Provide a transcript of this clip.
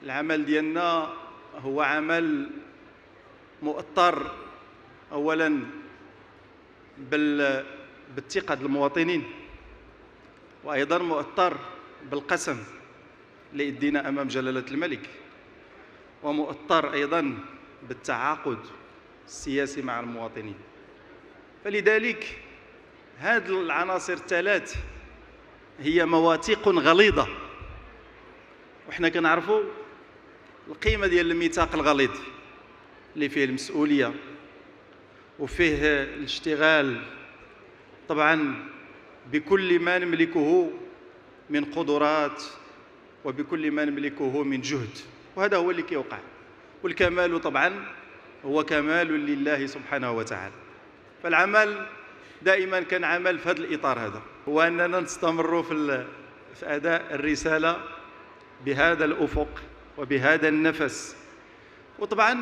العمل ديالنا هو عمل مؤطر اولا بالثقه ديال المواطنين، وايضا مؤطر بالقسم اللي ادينا امام جلاله الملك، ومؤطر ايضا بالتعاقد السياسي مع المواطنين. فلذلك هذه العناصر الثلاث هي مواثيق غليظه، وحنا كنعرفوا القيمه ديال الميثاق الغليظ اللي فيه المسؤوليه وفيه الاشتغال طبعا بكل ما نملكه من قدرات وبكل ما نملكه من جهد، وهذا هو اللي كيوقع. والكمال طبعا هو كمال لله سبحانه وتعالى. فالعمل دائما كان عمل في هذا الاطار هذا، هو اننا نستمروا في اداء الرساله بهذا الافق وبهذا النفس. وطبعا